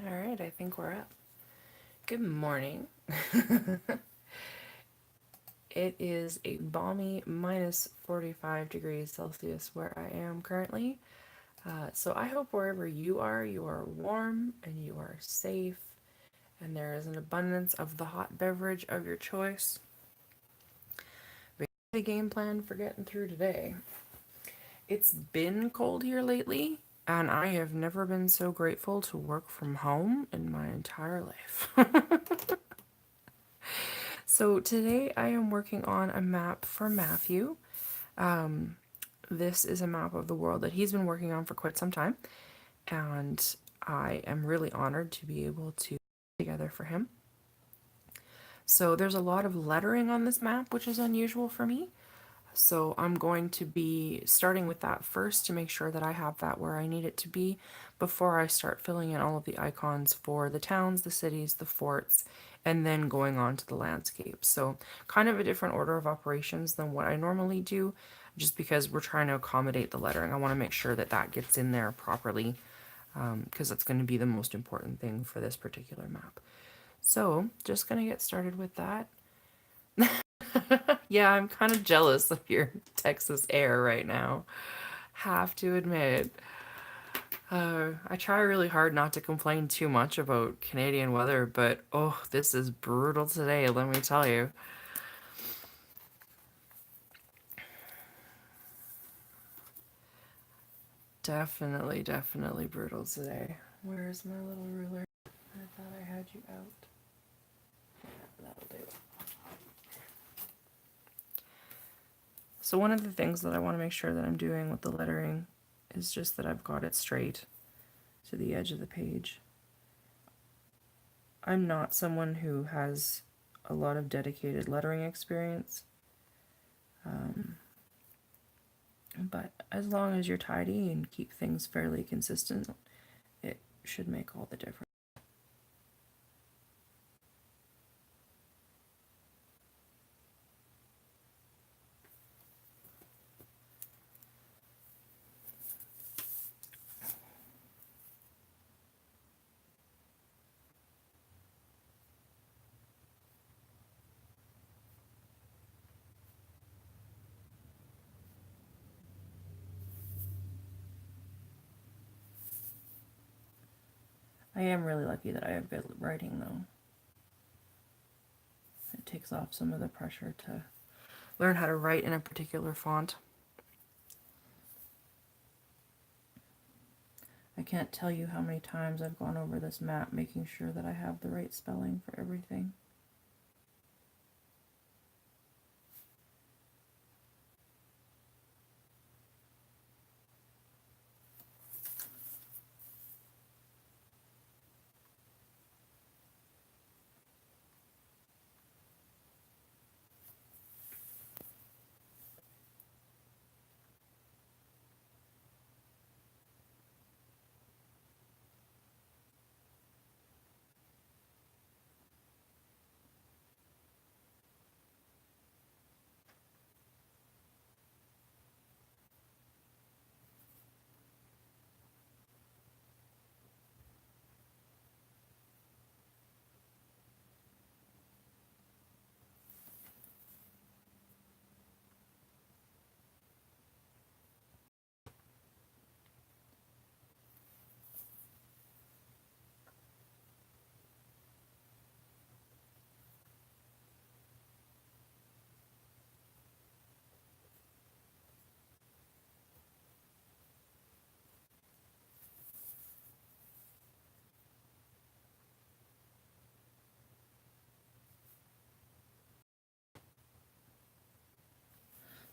All right, I think we're up. Good morning. It is a balmy minus 45 degrees Celsius where I am currently. So I hope wherever you are warm and you are safe, and there is an abundance of the hot beverage of your choice. The game plan for getting through today. It's been cold here lately, and I have never been so grateful to work from home in my entire life. So today I am working on a map for Matthew. This is a map of the world that he's been working on for quite some time, and I am really honored to be able to put together for him. So there's a lot of lettering on this map, which is unusual for me. So I'm going to be starting with that first to make sure that I have that where I need it to be before I start filling in all of the icons for the towns, the cities, the forts, and then going on to the landscape. So kind of a different order of operations than what I normally do, just because we're trying to accommodate the lettering. I want to make sure that that gets in there properly, because that's going to be the most important thing for this particular map. So just going to get started with that. Yeah, I'm kind of jealous of your Texas air right now. Have to admit. I try really hard not to complain too much about Canadian weather, but oh, this is brutal today, let me tell you. Definitely brutal today. Where's my little ruler? I thought I had you out. Yeah, that'll do. So one of the things that I want to make sure that I'm doing with the lettering is just that I've got it straight to the edge of the page. I'm not someone who has a lot of dedicated lettering experience, but as long as you're tidy and keep things fairly consistent, it should make all the difference. I am really lucky that I have good writing, though. It takes off some of the pressure to learn how to write in a particular font. I can't tell you how many times I've gone over this map making sure that I have the right spelling for everything.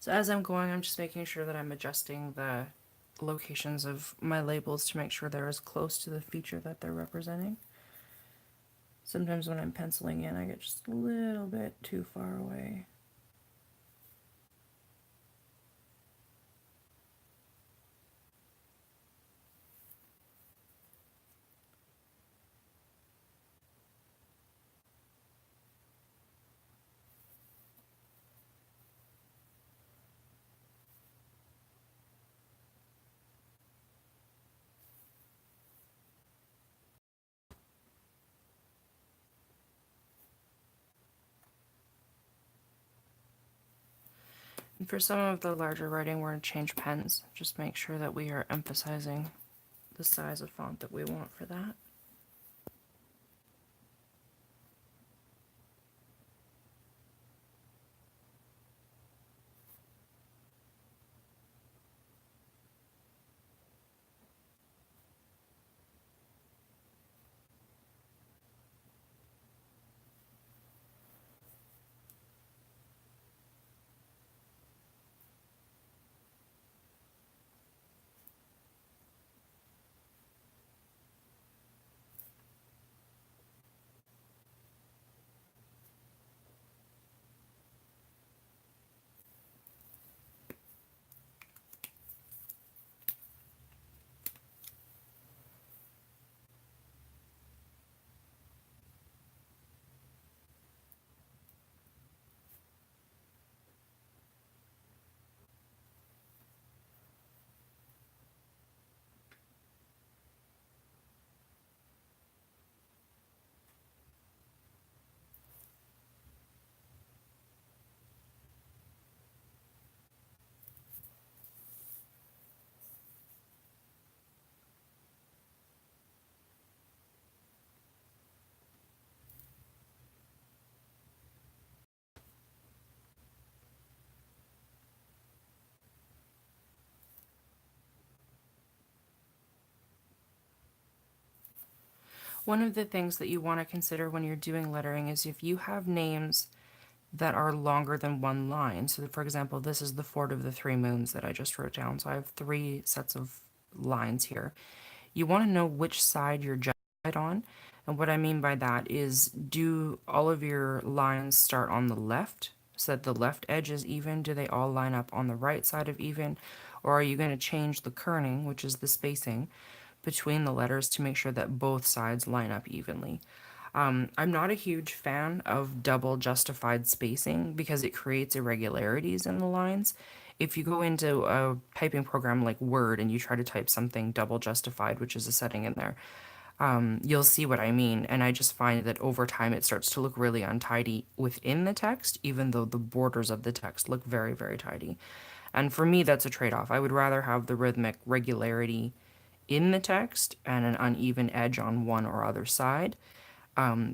So as I'm going, I'm just making sure that I'm adjusting the locations of my labels to make sure they're as close to the feature that they're representing. Sometimes when I'm penciling in, I get just a little bit too far away. For some of the larger writing, we're going to change pens. Just make sure that we are emphasizing the size of font that we want for that. One of the things that you want to consider when you're doing lettering is if you have names that are longer than one line. So, for example, this is the Fort of the Three Moons that I just wrote down. So I have 3 sets of lines here. You want to know which side you're justified on. And what I mean by that is, do all of your lines start on the left so that the left edge is even? Do they all line up on the right side of even? Or are you going to change the kerning, which is the spacing, between the letters to make sure that both sides line up evenly? I'm not a huge fan of double justified spacing because it creates irregularities in the lines. If you go into a typing program like Word and you try to type something double justified, which is a setting in there, you'll see what I mean. And I just find that over time it starts to look really untidy within the text, even though the borders of the text look very, very tidy. And for me, that's a trade-off. I would rather have the rhythmic regularity in the text and an uneven edge on one or other side.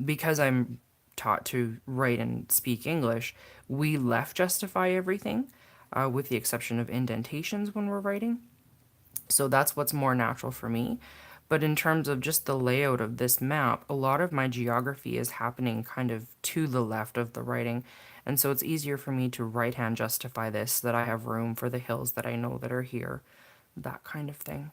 Because I'm taught to write and speak English, we left justify everything, with the exception of indentations when we're writing. So that's what's more natural for me. But in terms of just the layout of this map, a lot of my geography is happening kind of to the left of the writing. And so it's easier for me to right hand justify this so that I have room for the hills that I know that are here, that kind of thing.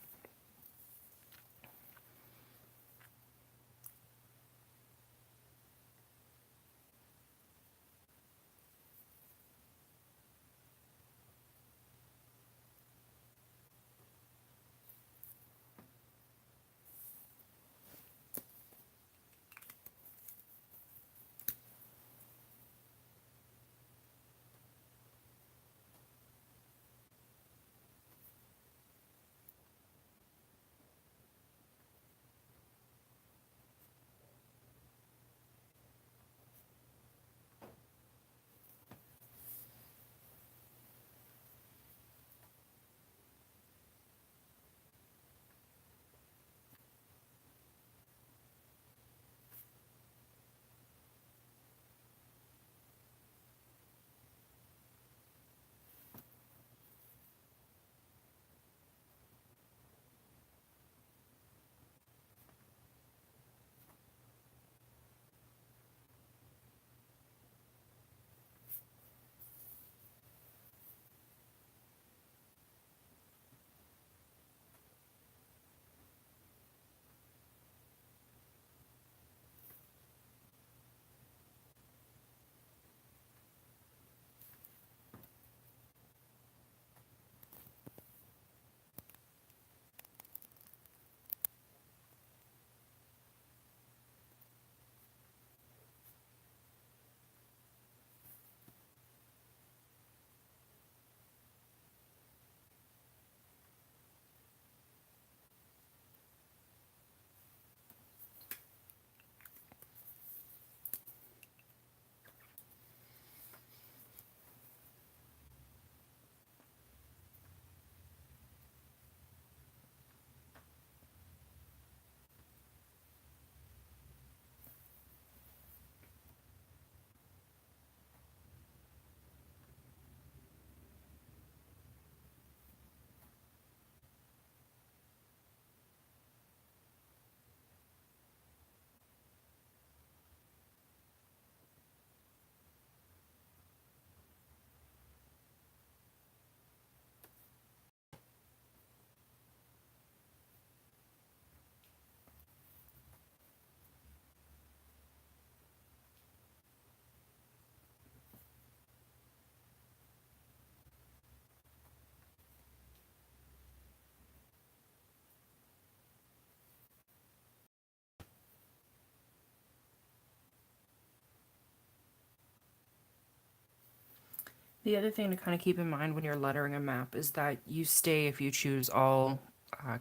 The other thing to kind of keep in mind when you're lettering a map is that you stay, if you choose all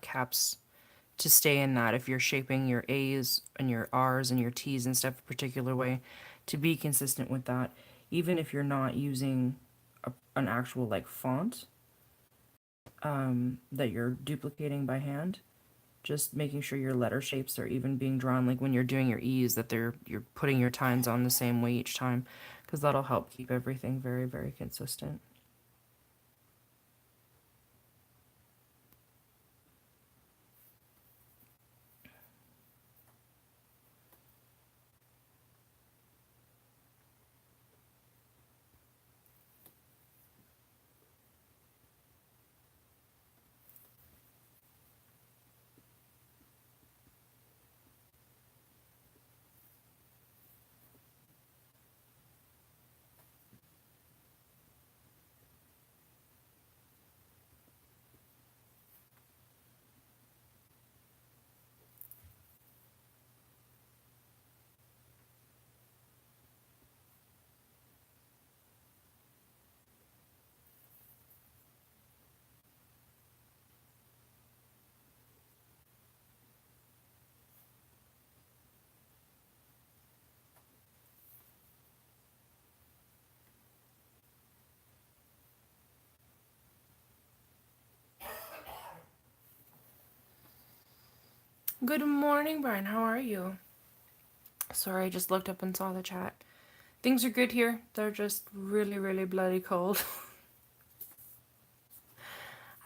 caps, to stay in that. If you're shaping your A's and your R's and your T's and stuff a particular way, to be consistent with that, even if you're not using an actual like font that you're duplicating by hand, just making sure your letter shapes are even being drawn, like when you're doing your E's, that you're putting your tines on the same way each time, because that'll help keep everything very, very consistent. Good morning, Brian. How are you? Sorry, I just looked up and saw the chat. Things are good here. They're just really, really bloody cold.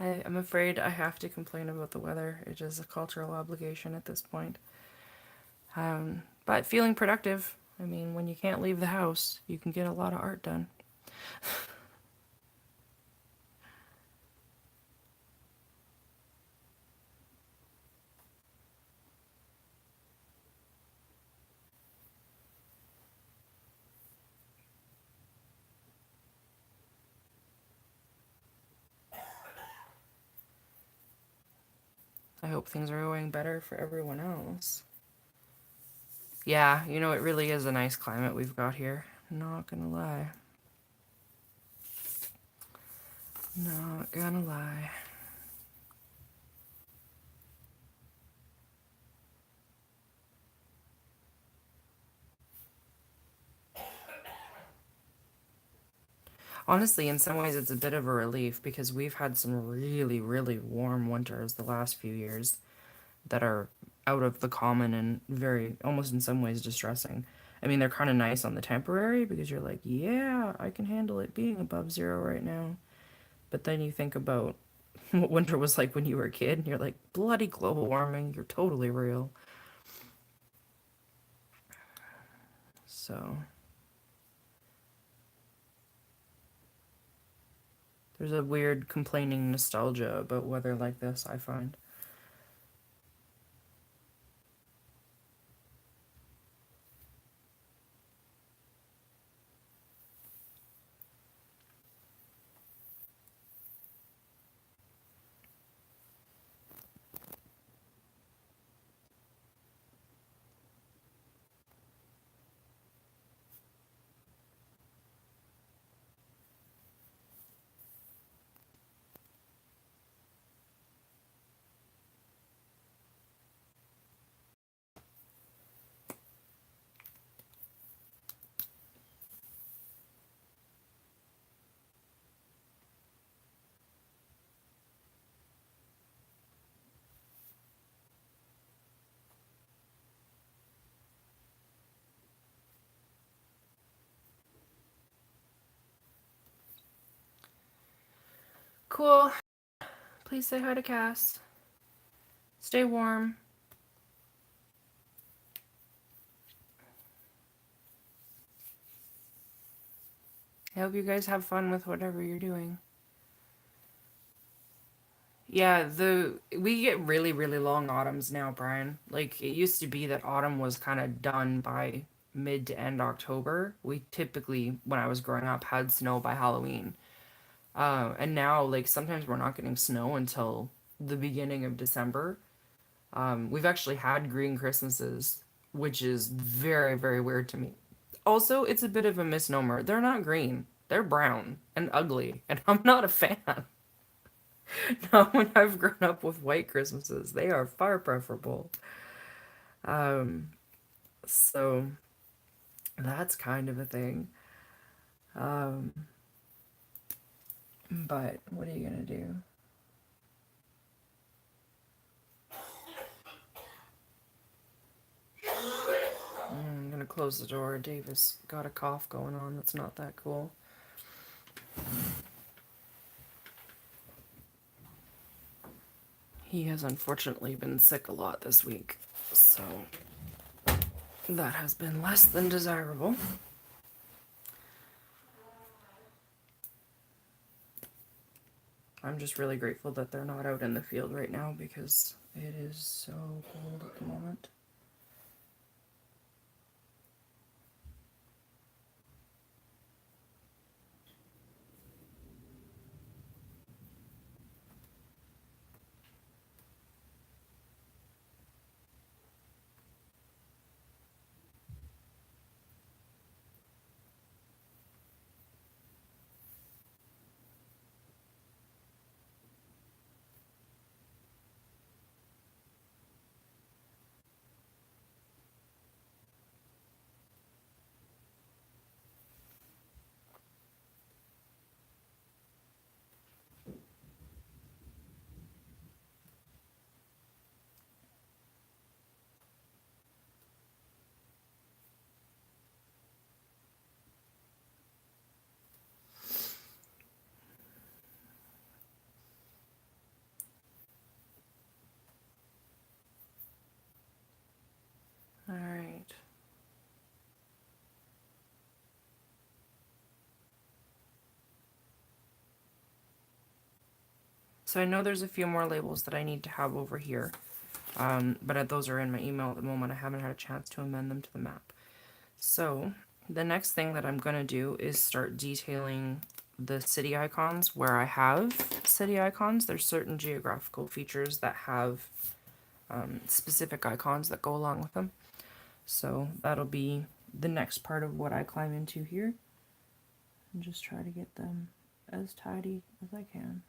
I'm afraid I have to complain about the weather. It is a cultural obligation at this point. But feeling productive. I mean, when you can't leave the house, you can get a lot of art done. I hope things are going better for everyone else. Yeah, you know, it really is a nice climate we've got here. Not gonna lie. Not gonna lie. Honestly, in some ways, it's a bit of a relief because we've had some really, really warm winters the last few years that are out of the common and very, almost in some ways, distressing. I mean, they're kind of nice on the temporary because you're like, yeah, I can handle it being above zero right now. But then you think about what winter was like when you were a kid, and you're like, bloody global warming, you're totally real. So, there's a weird complaining nostalgia about weather like this, I find. Cool. Please say hi to Cass. Stay warm. I hope you guys have fun with whatever you're doing. Yeah, the we get really, really long autumns now, Brian. Like it used to be that autumn was kind of done by mid to end October. We typically, when I was growing up, had snow by Halloween. And now, like sometimes we're not getting snow until the beginning of December. We've actually had green Christmases, which is very, very weird to me. Also, it's a bit of a misnomer. They're not green. They're brown and ugly, and I'm not a fan. Not when I've grown up with white Christmases. They are far preferable. Um, so that's kind of a thing. Um, but what are you gonna do? I'm gonna close the door. Davis got a cough going on that's not that cool. He has unfortunately been sick a lot this week, so that has been less than desirable. I'm just really grateful that they're not out in the field right now because it is so cold at the moment. All right. So I know there's a few more labels that I need to have over here, but those are in my email at the moment. I haven't had a chance to amend them to the map. So the next thing that I'm going to do is start detailing the city icons where I have city icons. There's certain geographical features that have specific icons that go along with them. So that'll be the next part of what I climb into here. And just try to get them as tidy as I can.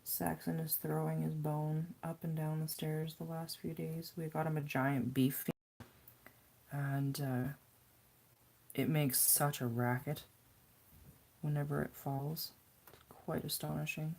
Saxon is throwing his bone up and down the stairs the last few days. We got him a giant beef, and it makes such a racket whenever it falls. It's quite astonishing.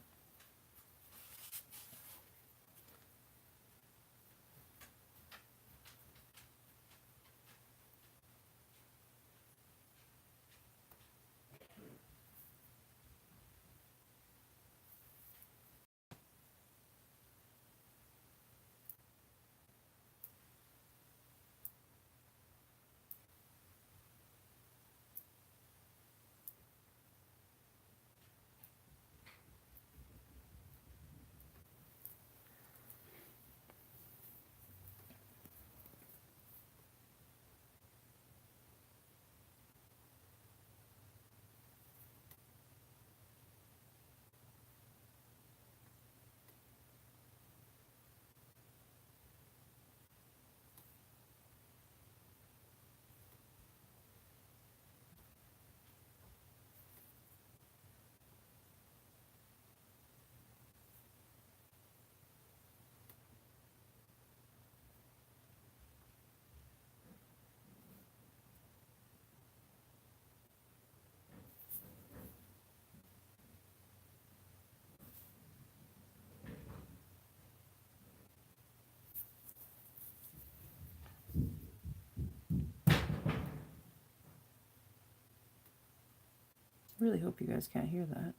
I really hope you guys can't hear that.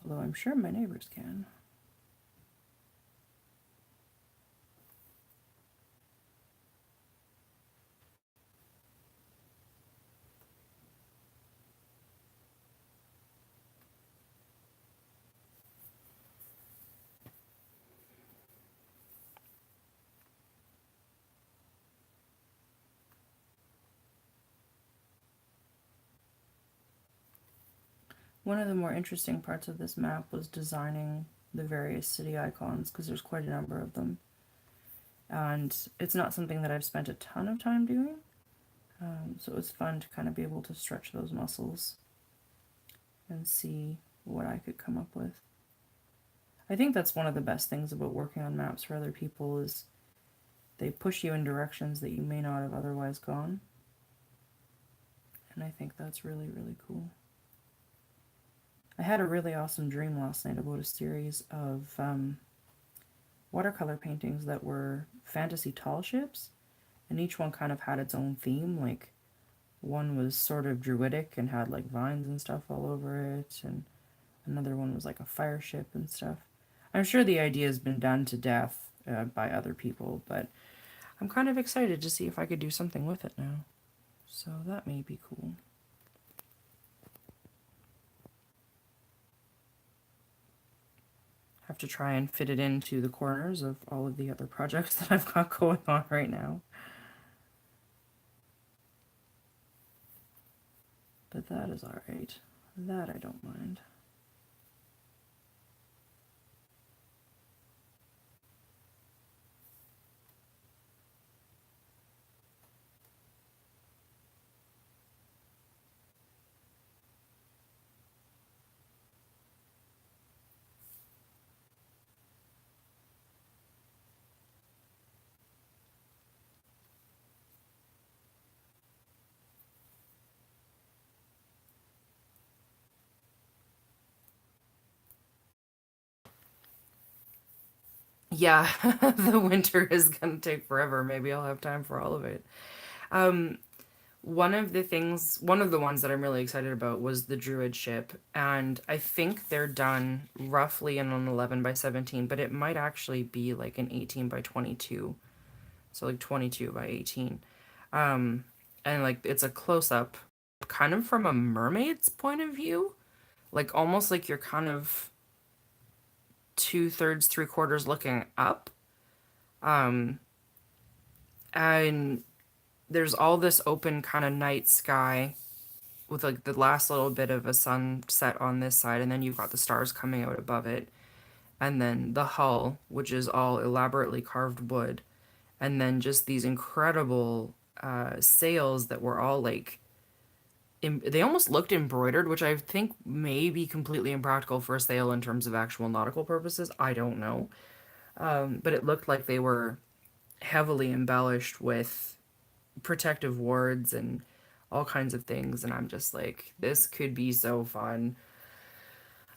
Although I'm sure my neighbors can. One of the more interesting parts of this map was designing the various city icons because there's quite a number of them. And it's not something that I've spent a ton of time doing, so it was fun to kind of be able to stretch those muscles and see what I could come up with. I think that's one of the best things about working on maps for other people is they push you in directions that you may not have otherwise gone. And I think that's really, really cool. I had a really awesome dream last night about a series of watercolor paintings that were fantasy tall ships, and each one kind of had its own theme. Like, one was sort of druidic and had like vines and stuff all over it, and another one was like a fire ship and stuff. I'm sure the idea has been done to death by other people, but I'm kind of excited to see if I could do something with it now. So that may be cool. Have to try and fit it into the corners of all of the other projects that I've got going on right now. But that is alright. That I don't mind. Yeah, the winter is gonna take forever. Maybe I'll have time for all of it. Um, one of the ones that I'm really excited about was the Druid ship, and I think they're done roughly in an 11 by 17, but it might actually be like an 18 by 22, so like 22 by 18. Um, and like it's a close up, kind of from a mermaid's point of view, like almost like you're kind of two-thirds, three-quarters looking up. Um, and there's all this open kind of night sky with like the last little bit of a sunset on this side, and then you've got the stars coming out above it, and then the hull, which is all elaborately carved wood, and then just these incredible sails that were all like they almost looked embroidered, which I think may be completely impractical for a sail in terms of actual nautical purposes. I don't know, but it looked like they were heavily embellished with protective wards and all kinds of things, and I'm just like, this could be so fun.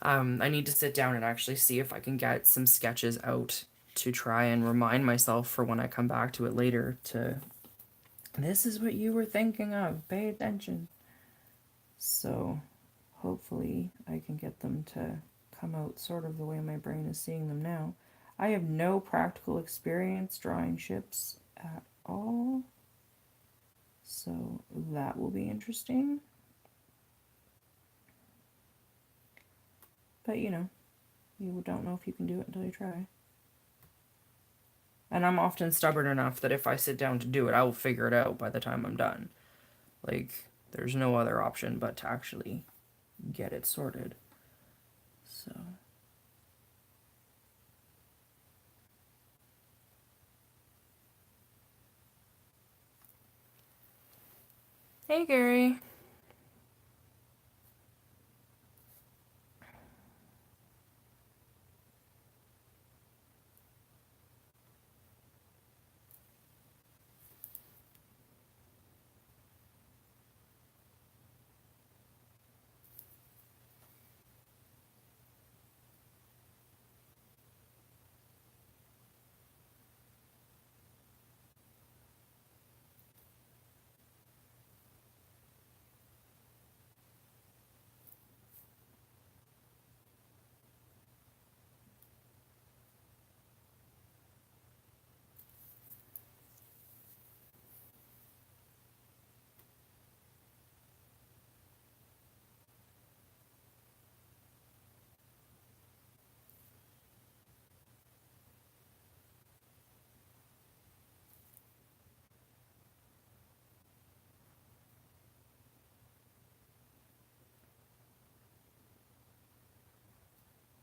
I need to sit down and actually see if I can get some sketches out to try and remind myself for when I come back to it later to, this is what you were thinking of, pay attention. So hopefully I can get them to come out sort of the way my brain is seeing them now. I have no practical experience drawing ships at all, so that will be interesting. But you know, you don't know if you can do it until you try. And I'm often stubborn enough that if I sit down to do it, I will figure it out by the time I'm done. Like, there's no other option but to actually get it sorted. So. Hey, Gary.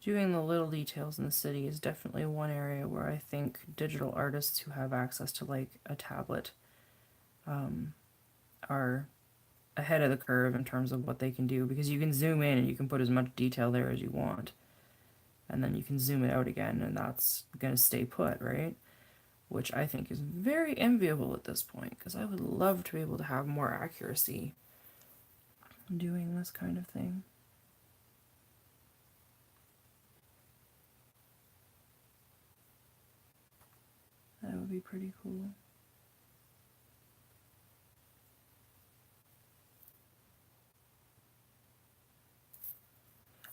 doing the little details in the city is definitely one area where I think digital artists who have access to like a tablet are ahead of the curve in terms of what they can do, because you can zoom in and you can put as much detail there as you want, and then you can zoom it out again and that's going to stay put, right? Which I think is very enviable at this point, because I would love to be able to have more accuracy doing this kind of thing. That would be pretty cool.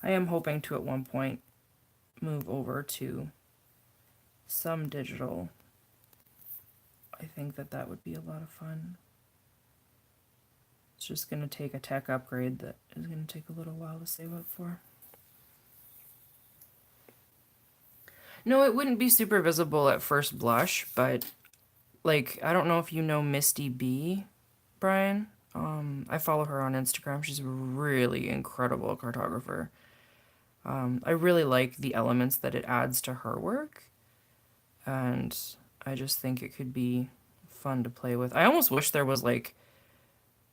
I am hoping to at one point move over to some digital. I think that that would be a lot of fun. It's just going to take a tech upgrade that is going to take a little while to save up for. No, it wouldn't be super visible at first blush, but like, I don't know if you know Misty B, Brian. I follow her on Instagram. She's a really incredible cartographer. I really like the elements that it adds to her work, and I just think it could be fun to play with. I almost wish there was like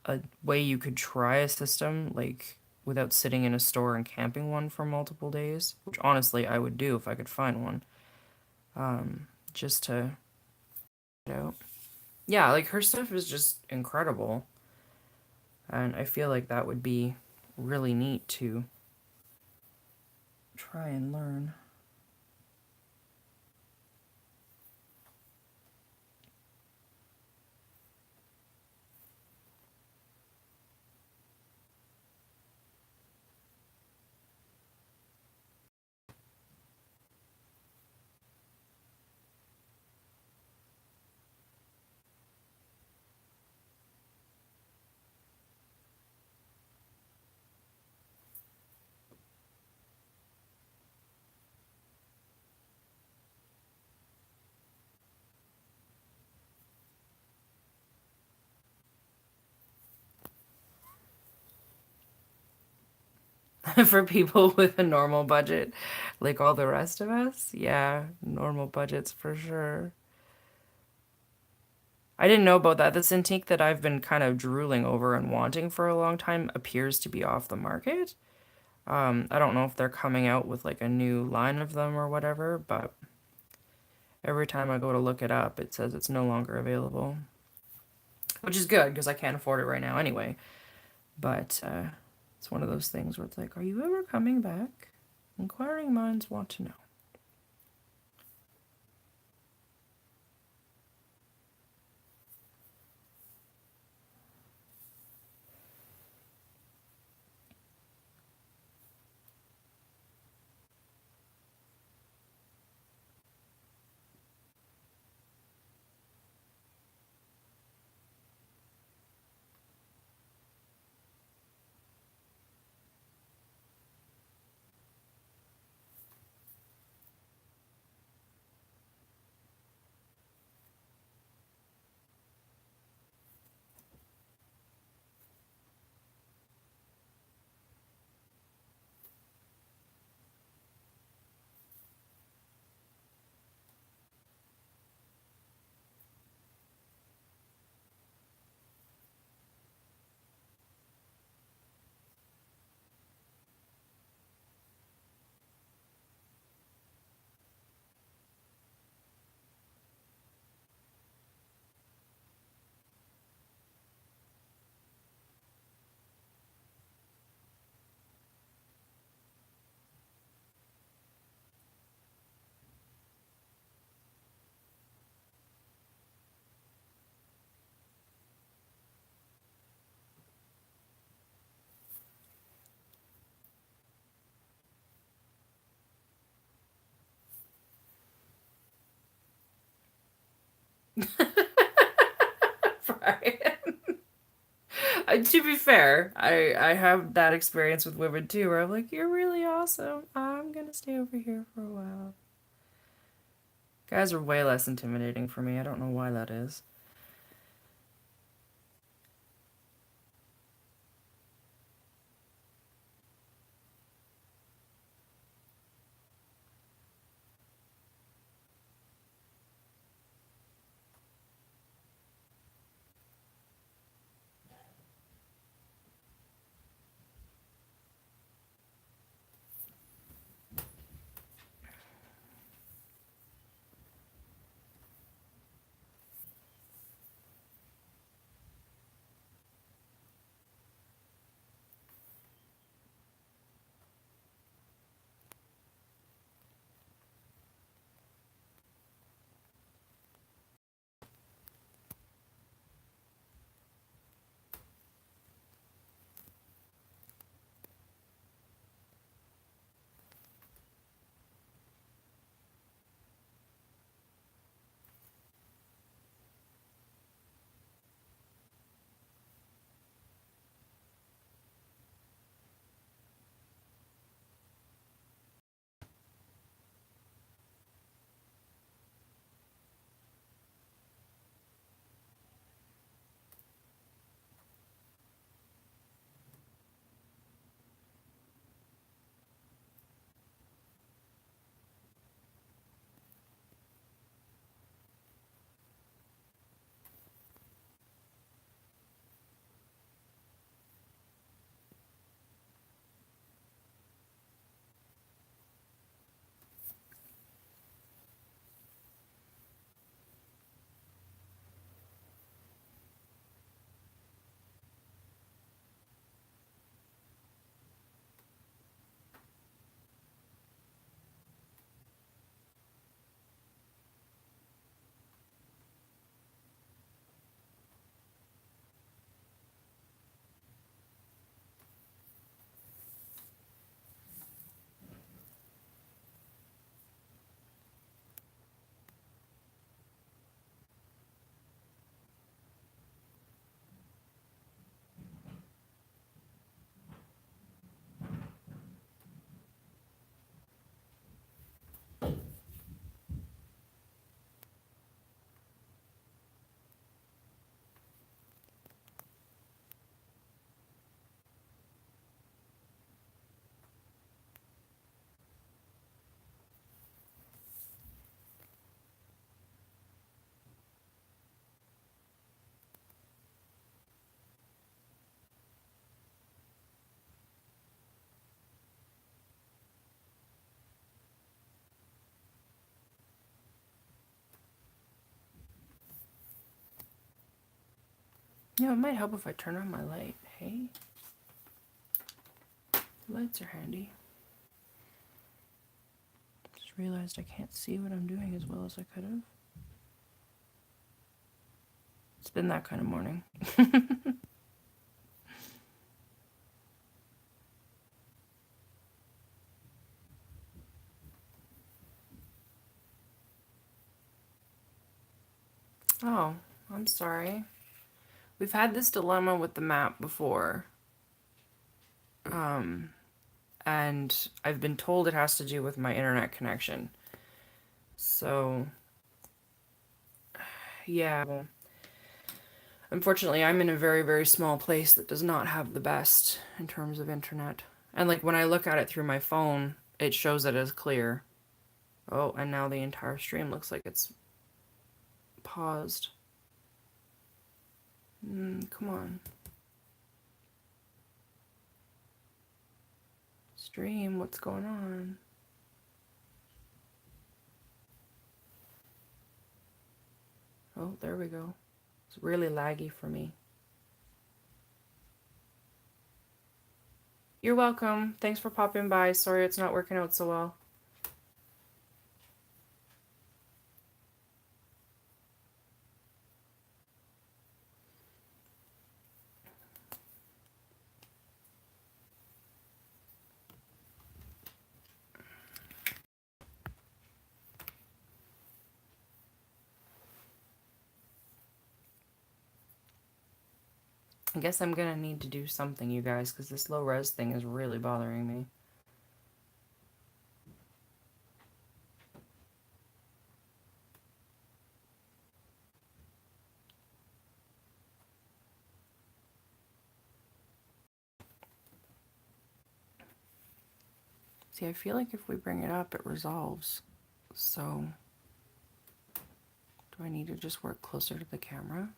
a way you could try a system like without sitting in a store and camping one for multiple days, which honestly I would do if I could find one. Just to get out. Yeah, like her stuff is just incredible. And I feel like that would be really neat to try and learn. For people with a normal budget, like all the rest of us, yeah, normal budgets for sure. I didn't know about that. The Cintiq that I've been kind of drooling over and wanting for a long time appears to be off the market. I don't know if they're coming out with like a new line of them or whatever, but every time I go to look it up, it says it's no longer available, which is good because I can't afford it right now anyway. But it's one of those things where it's like, are you ever coming back? Inquiring minds want to know. Brian. To be fair, I have that experience with women too, where I'm like, you're really awesome. I'm gonna stay over here for a while. Guys are way less intimidating for me. I don't know why that is. You know, it might help if I turn on my light. Hey? Lights are handy. Just realized I can't see what I'm doing as well as I could have. It's been that kind of morning. Oh, I'm sorry. We've had this dilemma with the map before. And I've been told it has to do with my internet connection. So, yeah. Well, unfortunately, I'm in a very, very small place that does not have the best in terms of internet. And like when I look at it through my phone, it shows it as clear. Oh, and now the entire stream looks like it's paused. Come on. Stream, what's going on? Oh, there we go. It's really laggy for me. You're welcome. Thanks for popping by. Sorry it's not working out so well. I guess I'm gonna need to do something, you guys, because this low res thing is really bothering me. See, I feel like if we bring it up, it resolves. So, do I need to just work closer to the camera?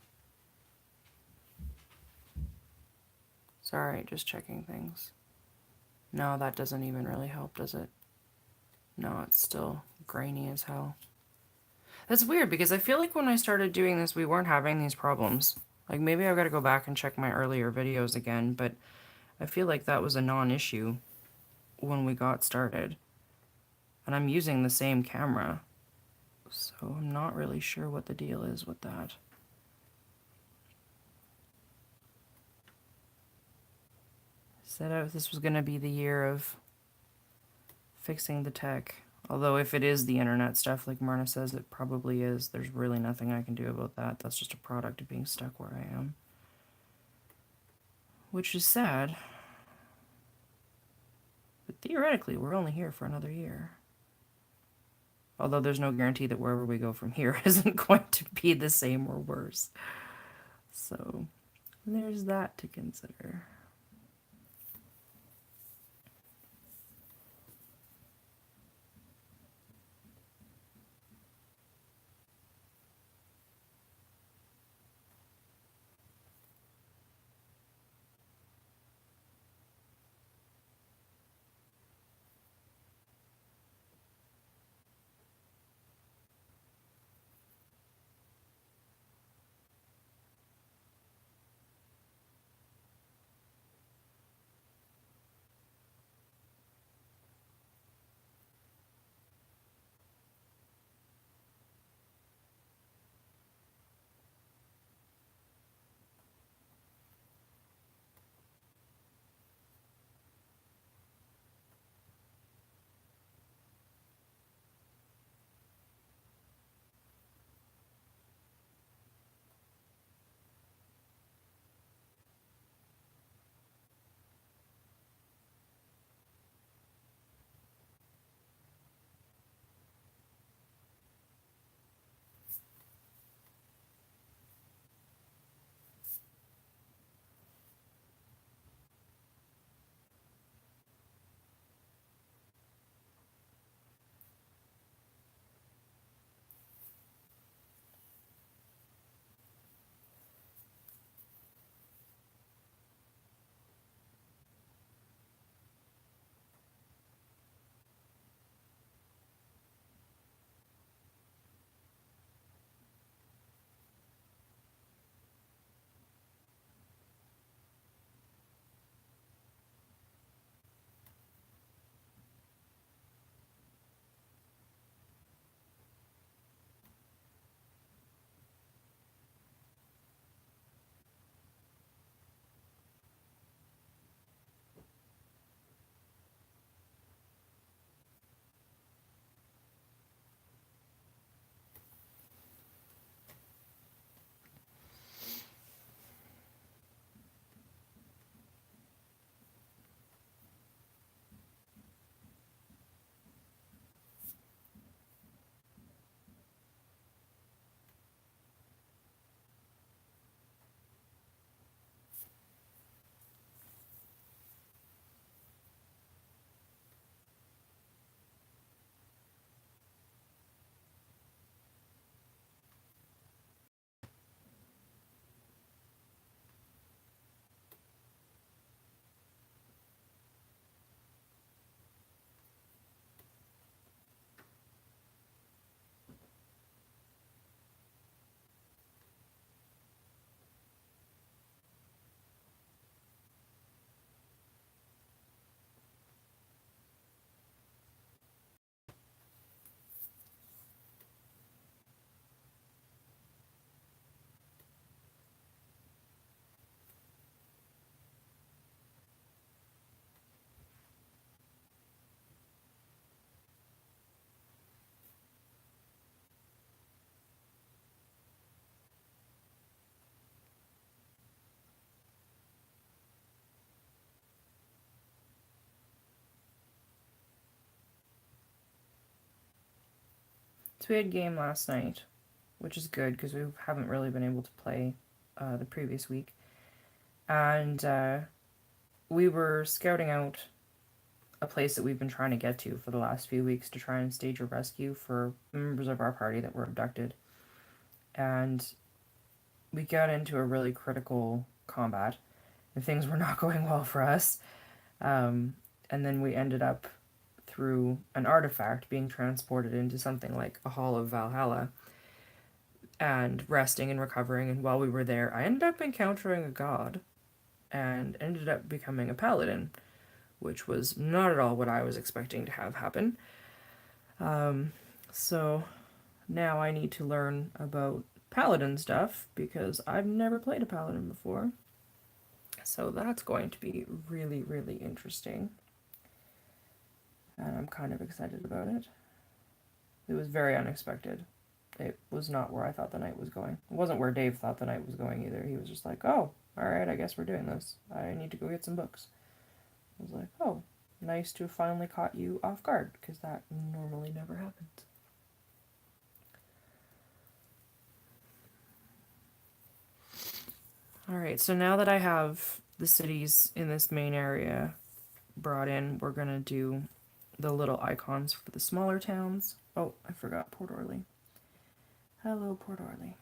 Sorry, just checking things. No, that doesn't even really help, does it? No, it's still grainy as hell. That's weird, because I feel like when I started doing this, we weren't having these problems. Like, maybe I've got to go back and check my earlier videos again, but I feel like that was a non-issue when we got started. And I'm using the same camera, so I'm not really sure what the deal is with that. Said this was going to be the year of fixing the tech. Although if it is the internet stuff, like Marna says, it probably is. There's really nothing I can do about that. That's just a product of being stuck where I am. Which is sad. But theoretically, we're only here for another year. Although there's no guarantee that wherever we go from here isn't going to be the same or worse. So, there's that to consider. So we had game last night, which is good because we haven't really been able to play the previous week. And we were scouting out a place that we've been trying to get to for the last few weeks to try and stage a rescue for members of our party that were abducted. And we got into a really critical combat, and things were not going well for us. And then we ended up, through an artifact, being transported into something like a Hall of Valhalla and resting and recovering. And while we were there, I ended up encountering a god and ended up becoming a paladin, which was not at all what I was expecting to have happen. So now I need to learn about paladin stuff because I've never played a paladin before. So that's going to be really, really interesting. And I'm kind of excited about it. It was very unexpected. It was not where I thought the night was going. It wasn't where Dave thought the night was going either. He was just like, oh, alright, I guess we're doing this. I need to go get some books. I was like, oh, nice to have finally caught you off guard, because that normally never happens. Alright, so now that I have the cities in this main area brought in, we're going to do the little icons for the smaller towns. Oh, I forgot Port Orly. Hello, Port Orly.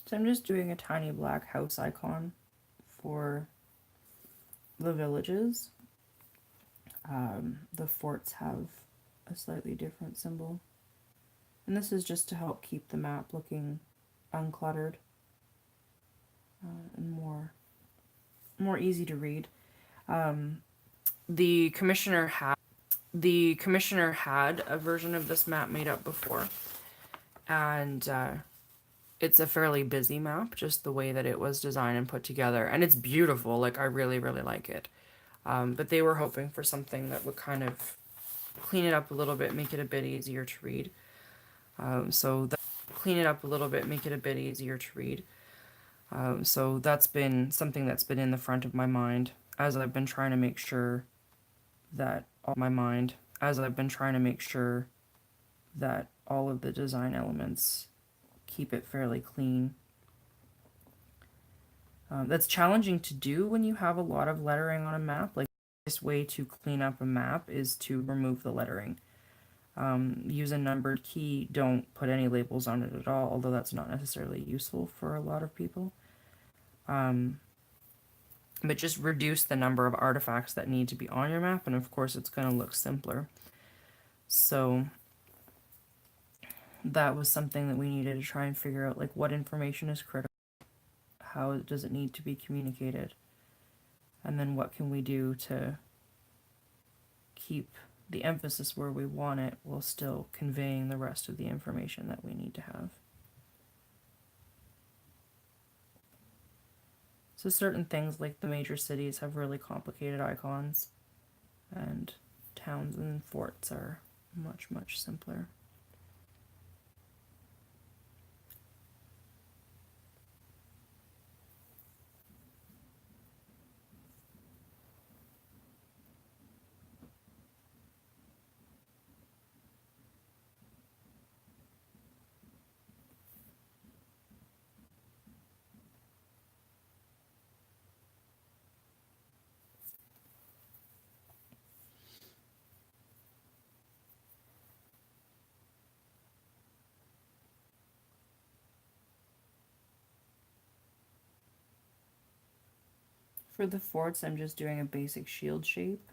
So I'm just doing a tiny black house icon for the villages. The forts have a slightly different symbol. And this is just to help keep the map looking uncluttered and more easy to read. The commissioner had a version of this map made up before, and it's a fairly busy map, just the way that it was designed and put together, and it's beautiful. Like, I really, really like it. But they were hoping for something that would kind of clean it up a little bit, make it a bit easier to read. Clean it up a little bit, make it a bit easier to read. So that's been something that's been in the front of my mind as I've been trying to make sure that all of the design elements keep it fairly clean. That's challenging to do when you have a lot of lettering on a map. Like, the best way to clean up a map is to remove the lettering. Use a numbered key, don't put any labels on it at all, although that's not necessarily useful for a lot of people. But just reduce the number of artifacts that need to be on your map, and of course it's going to look simpler. So that was something that we needed to try and figure out, like, what information is critical, how does it need to be communicated, and then what can we do to keep the emphasis where we want it while still conveying the rest of the information that we need to have. So certain things like the major cities have really complicated icons, and towns and forts are much, much simpler. For the forts, I'm just doing a basic shield shape.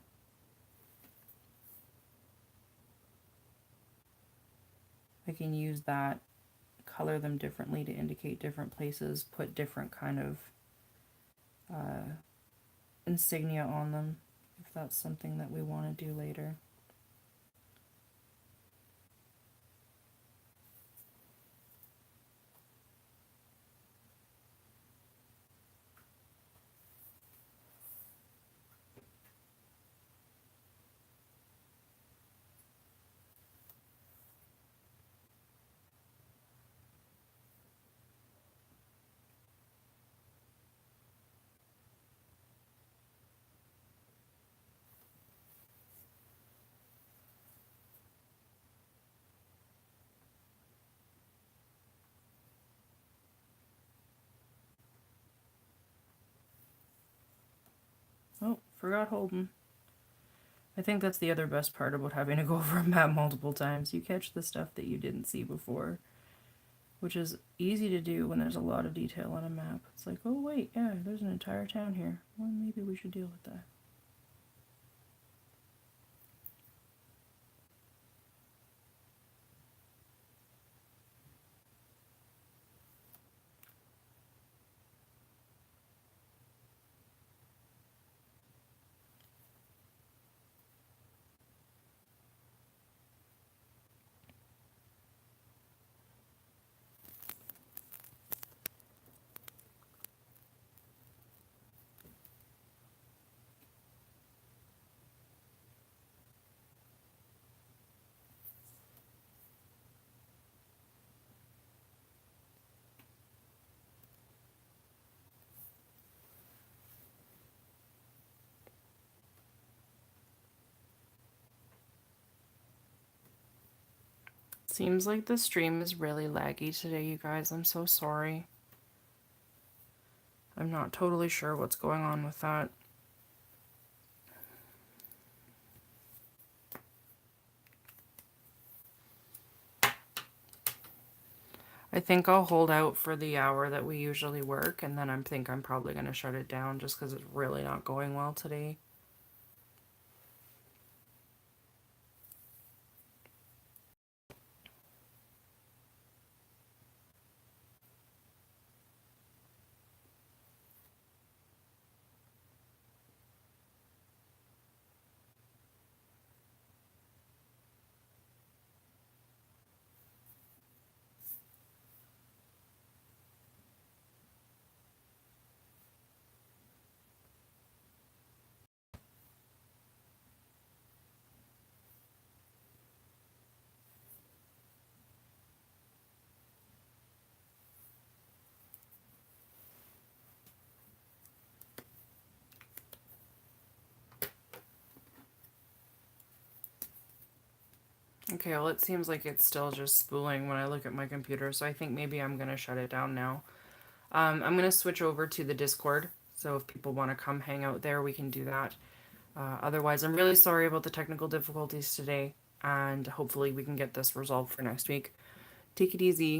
can use that, color them differently to indicate different places, put different kind of insignia on them, if that's something that we want to do later. Oh, forgot Holden. I think that's the other best part about having to go over a map multiple times. You catch the stuff that you didn't see before, which is easy to do when there's a lot of detail on a map. It's like, oh wait, yeah, there's an entire town here. Well, maybe we should deal with that. Seems like the stream is really laggy today, you guys. I'm so sorry. I'm not totally sure what's going on with that. I think I'll hold out for the hour that we usually work, and then I think I'm probably going to shut it down just because it's really not going well today. Okay, well, it seems like it's still just spooling when I look at my computer, so I think maybe I'm going to shut it down now. I'm going to switch over to the Discord, so if people want to come hang out there, we can do that. Otherwise, I'm really sorry about the technical difficulties today, and hopefully we can get this resolved for next week. Take it easy.